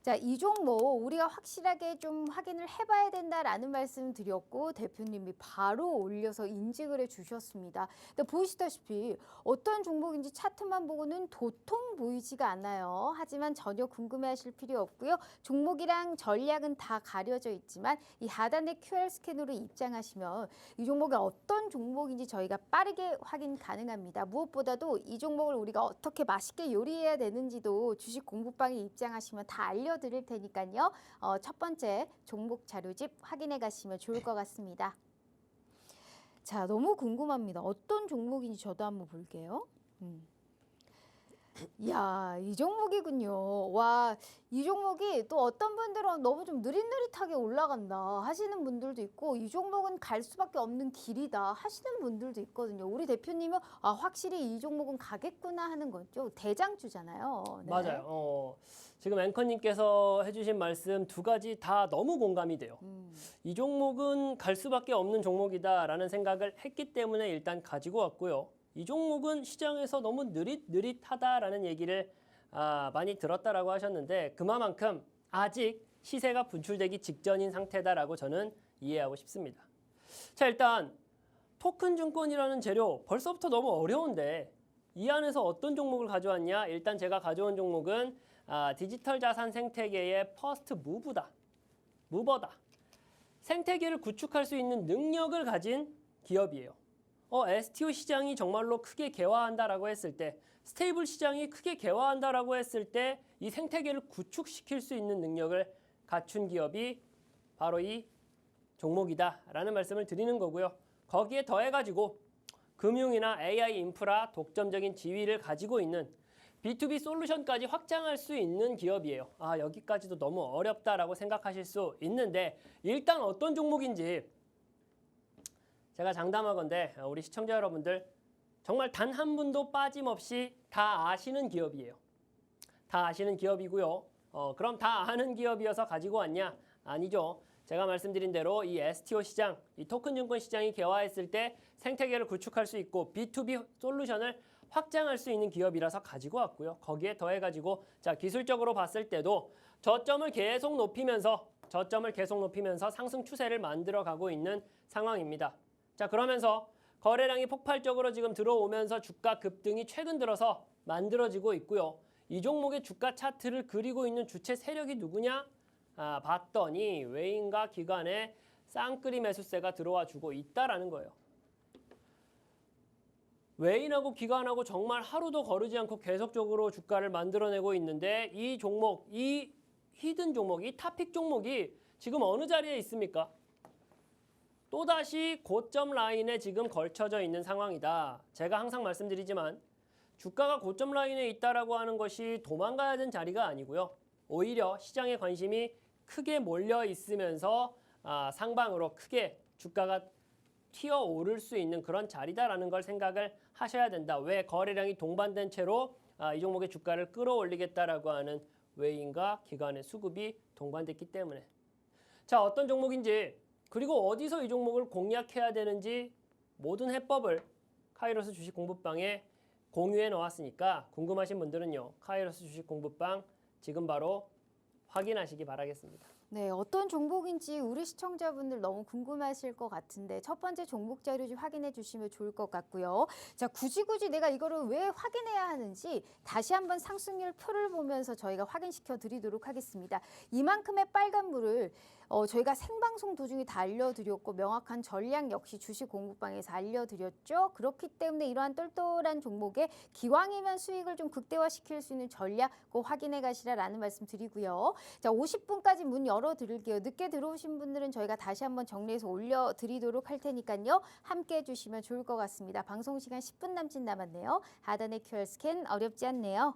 자, 이 종목 우리가 확실하게 좀 확인을 해봐야 된다라는 말씀 드렸고 대표님이 바로 올려서 인증을 해주셨습니다. 근데 보시다시피 어떤 종목인지 차트만 보고는 도통 보이지가 않아요. 하지만 전혀 궁금해하실 필요 없고요. 종목이랑 전략은 다 가려져 있지만 이 하단의 QR 스캔으로 입장하시면 이 종목이 어떤 종목인지 저희가 빠르게 확인 가능합니다. 무엇보다도 이 종목을 우리가 어떻게 맛있게 요리해야 되는지도 주식 공부방에 입장하시면 다 알려드릴 테니까요. 첫 번째 종목 자료집 확인해 가시면 좋을 것 같습니다. 자, 너무 궁금합니다. 어떤 종목인지 저도 한번 볼게요. 이야, 이 종목이군요. 와, 이 종목이 또 어떤 분들은 너무 좀 느릿느릿하게 올라간다 하시는 분들도 있고, 이 종목은 갈 수밖에 없는 길이다 하시는 분들도 있거든요. 우리 대표님은 아, 확실히 이 종목은 가겠구나 하는 거죠. 대장주잖아요. 네. 맞아요. 지금 앵커님께서 해주신 말씀 두 가지 다 너무 공감이 돼요. 이 종목은 갈 수밖에 없는 종목이다라는 생각을 했기 때문에 일단 가지고 왔고요. 이 종목은 시장에서 너무 느릿느릿하다라는 얘기를 많이 들었다라고 하셨는데 그만큼 아직 시세가 분출되기 직전인 상태다라고 저는 이해하고 싶습니다. 자, 일단 토큰 증권이라는 재료 벌써부터 너무 어려운데 이 안에서 어떤 종목을 가져왔냐? 일단 제가 가져온 종목은 디지털 자산 생태계의 퍼스트 무버다. 생태계를 구축할 수 있는 능력을 가진 기업이에요. STO 시장이 정말로 크게 개화한다라고 했을 때, 스테이블 시장이 크게 개화한다라고 했을 때 이 생태계를 구축시킬 수 있는 능력을 갖춘 기업이 바로 이 종목이다라는 말씀을 드리는 거고요. 거기에 더해가지고 금융이나 AI 인프라 독점적인 지위를 가지고 있는 B2B 솔루션까지 확장할 수 있는 기업이에요. 여기까지도 너무 어렵다라고 생각하실 수 있는데 일단 어떤 종목인지 제가 장담하건대 우리 시청자 여러분들 정말 단 한 분도 빠짐없이 다 아시는 기업이에요. 다 아시는 기업이고요. 그럼 다 아는 기업이어서 가지고 왔냐? 아니죠. 제가 말씀드린 대로 이 STO 시장, 이 토큰 증권 시장이 개화했을 때 생태계를 구축할 수 있고 B2B 솔루션을 확장할 수 있는 기업이라서 가지고 왔고요. 거기에 더해가지고 자 기술적으로 봤을 때도 저점을 계속 높이면서 상승 추세를 만들어가고 있는 상황입니다. 자 그러면서 거래량이 폭발적으로 지금 들어오면서 주가 급등이 최근 들어서 만들어지고 있고요. 이 종목의 주가 차트를 그리고 있는 주체 세력이 누구냐? 봤더니 외인과 기관의 쌍끌이 매수세가 들어와 주고 있다라는 거예요. 외인하고 기관하고 정말 하루도 거르지 않고 계속적으로 주가를 만들어내고 있는데 이 종목, 이 히든 종목, 이 탑픽 종목이 지금 어느 자리에 있습니까? 또다시 고점 라인에 지금 걸쳐져 있는 상황이다. 제가 항상 말씀드리지만 주가가 고점 라인에 있다라고 하는 것이 도망가야 되는 자리가 아니고요. 오히려 시장의 관심이 크게 몰려 있으면서 상방으로 크게 주가가 튀어오를 수 있는 그런 자리다라는 걸 생각을 하셔야 된다. 왜 거래량이 동반된 채로 이 종목의 주가를 끌어올리겠다라고 하는 외인과 기관의 수급이 동반됐기 때문에. 자, 어떤 종목인지 그리고 어디서 이 종목을 공략해야 되는지 모든 해법을 카이로스 주식 공부방에 공유해 놓았으니까 궁금하신 분들은요. 카이로스 주식 공부방 지금 바로 확인하시기 바라겠습니다. 네, 어떤 종목인지 우리 시청자분들 너무 궁금하실 것 같은데 첫 번째 종목 자료 좀 확인해 주시면 좋을 것 같고요. 자, 굳이 내가 이거를 왜 확인해야 하는지 다시 한번 상승률 표를 보면서 저희가 확인시켜 드리도록 하겠습니다. 이만큼의 빨간불을 저희가 생방송 도중에 다 알려드렸고 명확한 전략 역시 주식 공부방에서 알려드렸죠. 그렇기 때문에 이러한 똘똘한 종목에 기왕이면 수익을 좀 극대화시킬 수 있는 전략 꼭 확인해 가시라라는 말씀 드리고요. 자, 50분까지 문 열어드릴게요. 늦게 들어오신 분들은 저희가 다시 한번 정리해서 올려드리도록 할 테니까요. 함께해 주시면 좋을 것 같습니다. 방송 시간 10분 남짓 남았네요. 하단의 QR 스캔 어렵지 않네요.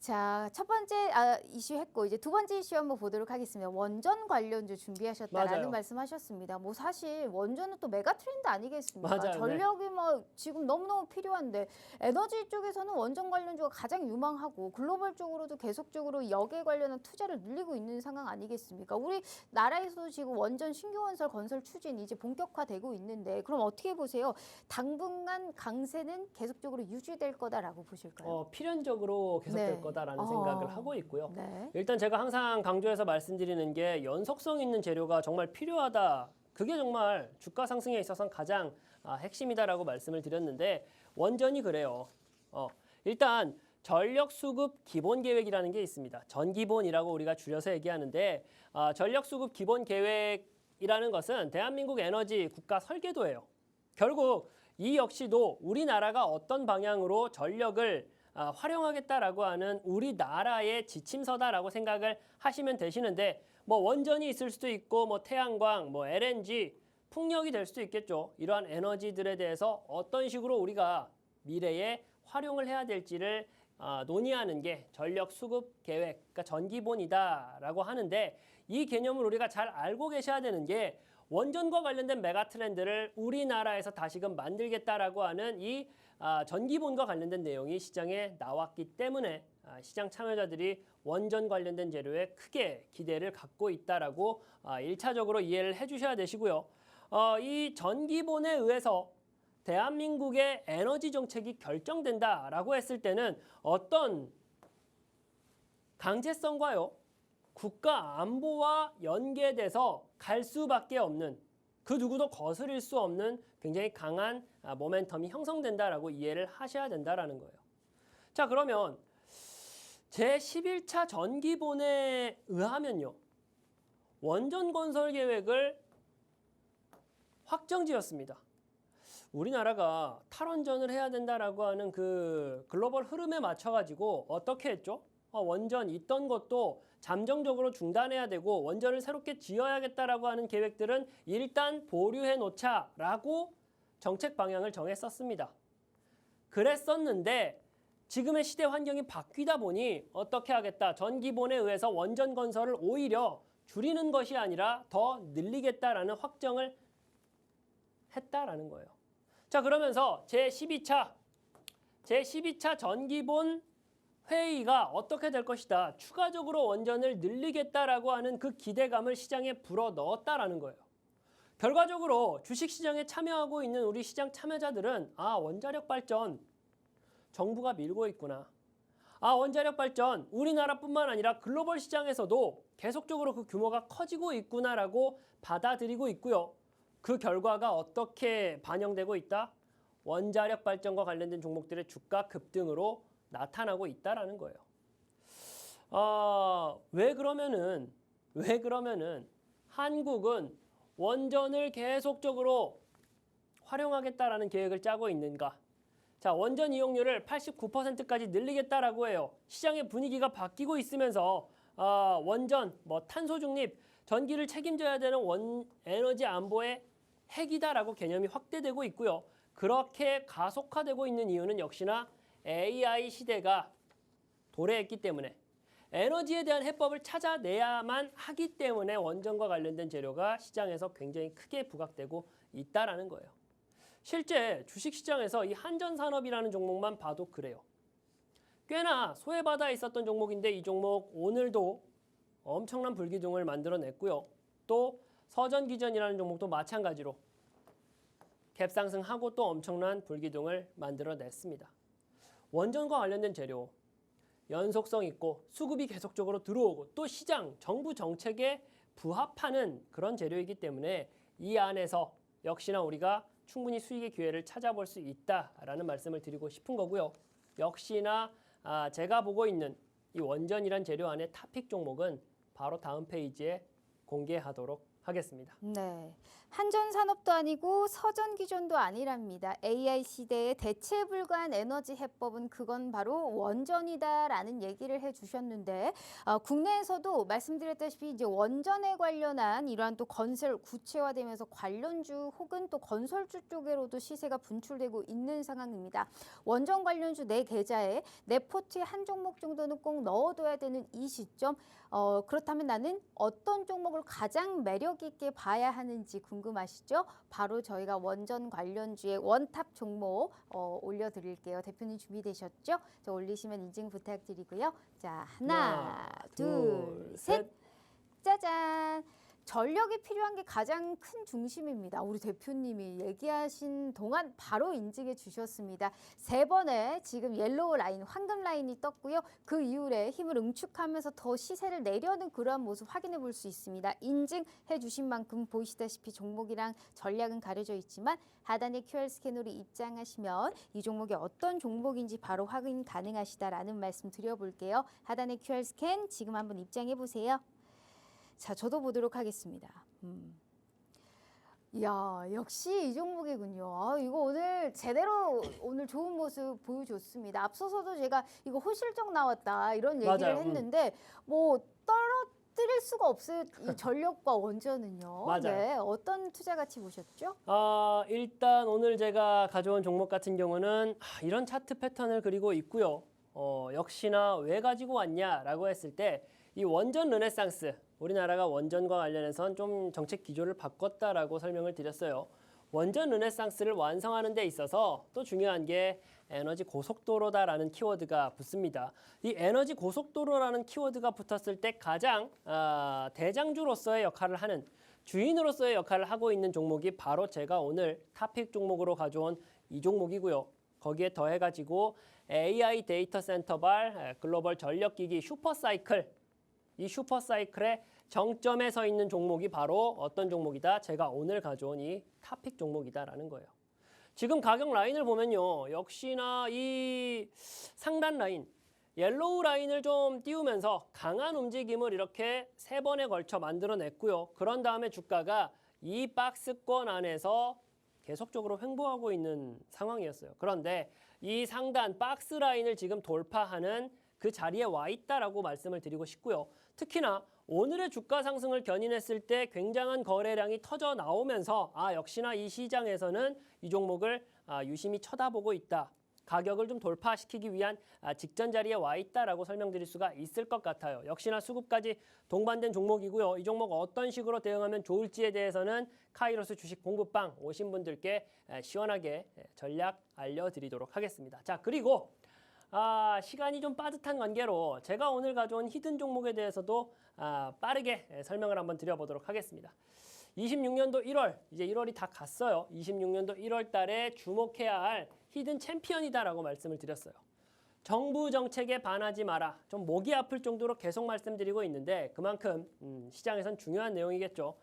자, 첫 번째 이슈 했고 이제 두 번째 이슈 한번 보도록 하겠습니다. 원전 관련주 준비하셨다라는 맞아요. 말씀하셨습니다. 뭐 사실 원전은 또 메가 트렌드 아니겠습니까? 맞아요. 전력이 뭐 지금 너무너무 필요한데 에너지 쪽에서는 원전 관련주가 가장 유망하고 글로벌적으로도 계속적으로 여기에 관련한 투자를 늘리고 있는 상황 아니겠습니까? 우리 나라에서도 지금 원전 신규 원설 건설 추진 이제 본격화되고 있는데 그럼 어떻게 보세요? 당분간 강세는 계속적으로 유지될 거다라고 보실까요? 필연적으로 계속될 거다라는 생각을 하고 있고요. 네. 일단 제가 항상 강조해서 말씀드리는 게 연속성 있는 재료가 정말 필요하다. 그게 정말 주가 상승에 있어서는 가장 핵심이다라고 말씀을 드렸는데 원전이 그래요. 일단 전력 수급 기본 계획이라는 게 있습니다. 전기본이라고 우리가 줄여서 얘기하는데 전력 수급 기본 계획이라는 것은 대한민국 에너지 국가 설계도예요. 결국 이 역시도 우리나라가 어떤 방향으로 전력을 활용하겠다라고 하는 우리나라의 지침서다라고 생각을 하시면 되시는데 뭐 원전이 있을 수도 있고 뭐 태양광, 뭐 LNG, 풍력이 될 수도 있겠죠. 이러한 에너지들에 대해서 어떤 식으로 우리가 미래에 활용을 해야 될지를 논의하는 게 전력 수급 계획, 그러니까 전기본이다라고 하는데 이 개념을 우리가 잘 알고 계셔야 되는 게 원전과 관련된 메가 트렌드를 우리나라에서 다시금 만들겠다라고 하는 이 전기본과 관련된 내용이 시장에 나왔기 때문에 시장 참여자들이 원전 관련된 재료에 크게 기대를 갖고 있다라고 1차적으로 이해를 해주셔야 되시고요. 이 전기본에 의해서 대한민국의 에너지 정책이 결정된다라고 했을 때는 어떤 강제성과요, 국가 안보와 연계돼서 갈 수밖에 없는 그 누구도 거스릴 수 없는 굉장히 강한 모멘텀이 형성된다라고 이해를 하셔야 된다라는 거예요. 자, 그러면 제11차 전기본에 의하면요, 원전 건설 계획을 확정지었습니다. 우리나라가 탈원전을 해야 된다라고 하는 그 글로벌 흐름에 맞춰가지고 어떻게 했죠? 원전 있던 것도 잠정적으로 중단해야 되고 원전을 새롭게 지어야겠다라고 하는 계획들은 일단 보류해 놓자라고 정책 방향을 정했었습니다. 그랬었는데 지금의 시대 환경이 바뀌다 보니 어떻게 하겠다? 전기본에 의해서 원전 건설을 오히려 줄이는 것이 아니라 더 늘리겠다라는 확정을 했다라는 거예요. 자, 그러면서 제12차 전기본 회의가 어떻게 될 것이다. 추가적으로 원전을 늘리겠다라고 하는 그 기대감을 시장에 불어넣었다라는 거예요. 결과적으로 주식시장에 참여하고 있는 우리 시장 참여자들은 원자력 발전 정부가 밀고 있구나. 원자력 발전 우리나라뿐만 아니라 글로벌 시장에서도 계속적으로 그 규모가 커지고 있구나라고 받아들이고 있고요. 그 결과가 어떻게 반영되고 있다? 원자력 발전과 관련된 종목들의 주가 급등으로 나타나고 있다라는 거예요. 왜 그러면은 한국은 원전을 계속적으로 활용하겠다라는 계획을 짜고 있는가? 자, 원전 이용률을 89%까지 늘리겠다라고 해요. 시장의 분위기가 바뀌고 있으면서 원전, 탄소 중립, 전기를 책임져야 되는 에너지 안보의 핵이다라고 개념이 확대되고 있고요. 그렇게 가속화되고 있는 이유는 역시나 AI 시대가 도래했기 때문에 에너지에 대한 해법을 찾아내야만 하기 때문에 원전과 관련된 재료가 시장에서 굉장히 크게 부각되고 있다라는 거예요. 실제 주식시장에서 이 한전산업이라는 종목만 봐도 그래요. 꽤나 소외받아 있었던 종목인데 이 종목 오늘도 엄청난 불기둥을 만들어냈고요. 또 서전기전이라는 종목도 마찬가지로 갭상승하고 또 엄청난 불기둥을 만들어냈습니다. 원전과 관련된 재료, 연속성 있고 수급이 계속적으로 들어오고 또 시장, 정부 정책에 부합하는 그런 재료이기 때문에 이 안에서 역시나 우리가 충분히 수익의 기회를 찾아볼 수 있다라는 말씀을 드리고 싶은 거고요. 역시나 제가 보고 있는 이 원전이란 재료 안에 탑픽 종목은 바로 다음 페이지에 공개하도록 하겠습니다. 네, 한전산업도 아니고 서전기전도 아니랍니다. AI 시대에 대체 불가한 에너지 해법은 그건 바로 원전이다라는 얘기를 해주셨는데 국내에서도 말씀드렸다시피 이제 원전에 관련한 이러한 또 건설 구체화되면서 관련주 혹은 또 건설주 쪽으로도 시세가 분출되고 있는 상황입니다. 원전 관련주 내 계좌에 내 포트에 한 종목 정도는 꼭 넣어둬야 되는 이 시점. 그렇다면 나는 어떤 종목을 가장 매력 있게 봐야 하는지 궁금하시죠? 바로 저희가 원전 관련주의 원탑 종목 올려드릴게요. 대표님 준비되셨죠? 자, 올리시면 인증 부탁드리고요. 자, 하나, 둘, 셋. 짜잔! 전력이 필요한 게 가장 큰 중심입니다. 우리 대표님이 얘기하신 동안 바로 인증해 주셨습니다. 3번에 지금 옐로우 라인, 황금 라인이 떴고요. 그 이후에 힘을 응축하면서 더 시세를 내려는 그러한 모습 확인해 볼 수 있습니다. 인증해 주신 만큼 보이시다시피 종목이랑 전략은 가려져 있지만 하단에 QR 스캐너로 입장하시면 이 종목이 어떤 종목인지 바로 확인 가능하시다라는 말씀 드려볼게요. 하단에 QR 스캔 지금 한번 입장해 보세요. 자, 저도 보도록 하겠습니다. 이야, 역시 이 종목이군요. 이거 오늘 제대로 오늘 좋은 모습 보여줬습니다. 앞서서도 제가 이거 호실적 나왔다 이런 얘기를 맞아요. 했는데 빠뜨릴 수가 없어요. 이 전력과 원전은요. 맞아요. 네, 어떤 투자 가치 보셨죠? 일단 오늘 제가 가져온 종목 같은 경우는 이런 차트 패턴을 그리고 있고요. 역시나 왜 가지고 왔냐라고 했을 때 이 원전 르네상스, 우리나라가 원전과 관련해서는 좀 정책 기조를 바꿨다라고 설명을 드렸어요. 원전 르네상스를 완성하는 데 있어서 또 중요한 게 에너지 고속도로다라는 키워드가 붙습니다. 이 에너지 고속도로라는 키워드가 붙었을 때 가장 대장주로서의 역할을 하는, 주인으로서의 역할을 하고 있는 종목이 바로 제가 오늘 탑픽 종목으로 가져온 이 종목이고요. 거기에 더해가지고 AI 데이터 센터발 글로벌 전력기기 슈퍼사이클, 이 슈퍼사이클의 정점에 서 있는 종목이 바로 어떤 종목이다? 제가 오늘 가져온 이 탑픽 종목이다라는 거예요. 지금 가격 라인을 보면요. 역시나 이 상단 라인, 옐로우 라인을 좀 띄우면서 강한 움직임을 이렇게 3번에 걸쳐 만들어냈고요. 그런 다음에 주가가 이 박스권 안에서 계속적으로 횡보하고 있는 상황이었어요. 그런데 이 상단 박스 라인을 지금 돌파하는 그 자리에 와 있다라고 말씀을 드리고 싶고요. 특히나 오늘의 주가 상승을 견인했을 때 굉장한 거래량이 터져 나오면서 역시나 이 시장에서는 이 종목을 유심히 쳐다보고 있다. 가격을 좀 돌파시키기 위한 직전 자리에 와 있다라고 설명드릴 수가 있을 것 같아요. 역시나 수급까지 동반된 종목이고요. 이 종목 어떤 식으로 대응하면 좋을지에 대해서는 카이로스 주식 공부방 오신 분들께 시원하게 전략 알려드리도록 하겠습니다. 자, 그리고 시간이 좀 빠듯한 관계로 제가 오늘 가져온 히든 종목에 대해서도 빠르게 설명을 한번 드려보도록 하겠습니다. 26년도 1월, 이제 1월이 다 갔어요. 26년도 1월 달에 주목해야 할 히든 챔피언이다라고 말씀을 드렸어요. 정부 정책에 반하지 마라. 좀 목이 아플 정도로 계속 말씀드리고 있는데 그만큼 시장에선 중요한 내용이겠죠.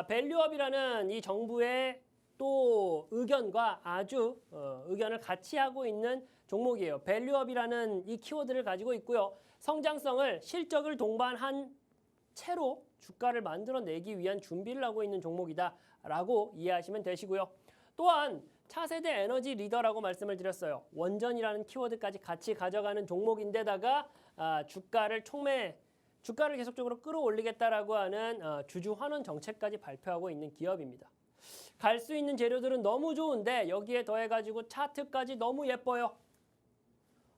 밸류업이라는 이 정부의 또 의견과 아주 의견을 같이 하고 있는 종목이에요. 밸류업이라는 이 키워드를 가지고 있고요. 성장성을, 실적을 동반한 채로 주가를 만들어내기 위한 준비를 하고 있는 종목이다라고 이해하시면 되시고요. 또한 차세대 에너지 리더라고 말씀을 드렸어요. 원전이라는 키워드까지 같이 가져가는 종목인데다가 주가를 계속적으로 끌어올리겠다라고 하는 주주 환원 정책까지 발표하고 있는 기업입니다. 갈 수 있는 재료들은 너무 좋은데 여기에 더해가지고 차트까지 너무 예뻐요.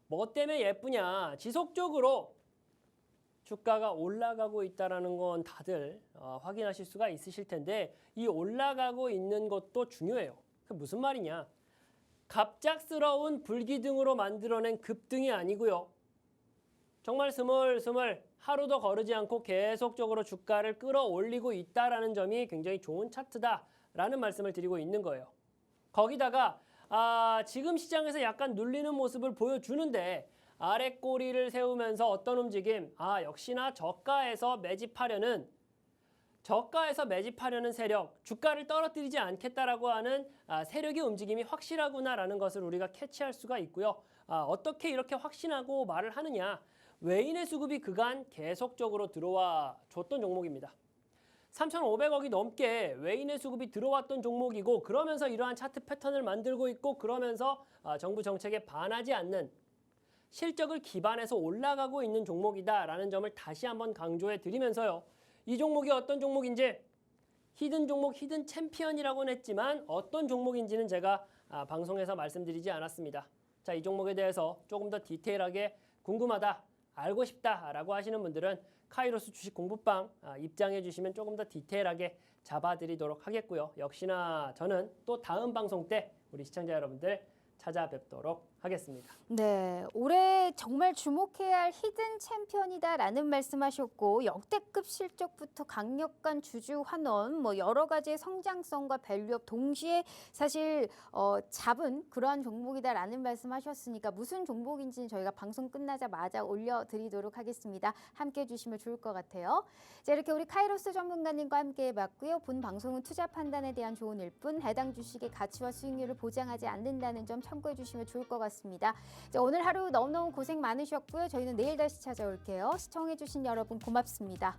뭐 때문에 예쁘냐? 지속적으로 주가가 올라가고 있다는 건 다들 확인하실 수가 있으실 텐데 이 올라가고 있는 것도 중요해요. 그 무슨 말이냐? 갑작스러운 불기둥으로 만들어낸 급등이 아니고요. 정말 스멀스멀 하루도 거르지 않고 계속적으로 주가를 끌어올리고 있다는 점이 굉장히 좋은 차트다라는 말씀을 드리고 있는 거예요. 거기다가 지금 시장에서 약간 눌리는 모습을 보여주는데 아래 꼬리를 세우면서 어떤 움직임? 역시나 저가에서 매집하려는 세력, 주가를 떨어뜨리지 않겠다라고 하는 세력의 움직임이 확실하구나라는 것을 우리가 캐치할 수가 있고요. 어떻게 이렇게 확신하고 말을 하느냐? 외인의 수급이 그간 계속적으로 들어와 줬던 종목입니다. 3,500억이 넘게 외인의 수급이 들어왔던 종목이고 그러면서 이러한 차트 패턴을 만들고 있고 그러면서 정부 정책에 반하지 않는 실적을 기반해서 올라가고 있는 종목이다라는 점을 다시 한번 강조해 드리면서요. 이 종목이 어떤 종목인지 히든 종목, 히든 챔피언이라고는 했지만 어떤 종목인지는 제가 방송에서 말씀드리지 않았습니다. 자, 이 종목에 대해서 조금 더 디테일하게 궁금하다, 알고 싶다라고 하시는 분들은 카이로스 주식 공부방 입장해 주시면 조금 더 디테일하게 잡아드리도록 하겠고요. 역시나 저는 또 다음 방송 때 우리 시청자 여러분들 찾아뵙도록 하겠습니다. 네, 올해 정말 주목해야 할 히든 챔피언이다라는 말씀하셨고 역대급 실적부터 강력한 주주 환원, 뭐 여러 가지의 성장성과 밸류업 동시에 사실 잡은 그러한 종목이다라는 말씀하셨으니까 무슨 종목인지는 저희가 방송 끝나자마자 올려드리도록 하겠습니다. 함께해 주시면 좋을 것 같아요. 자, 이렇게 우리 카이로스 전문가님과 함께해봤고요. 본 방송은 투자 판단에 대한 조언일 뿐 해당 주식의 가치와 수익률을 보장하지 않는다는 점 참고해 주시면 좋을 것 같습니다. 자, 오늘 하루 너무너무 고생 많으셨고요. 저희는 내일 다시 찾아올게요. 시청해 주신 여러분 고맙습니다.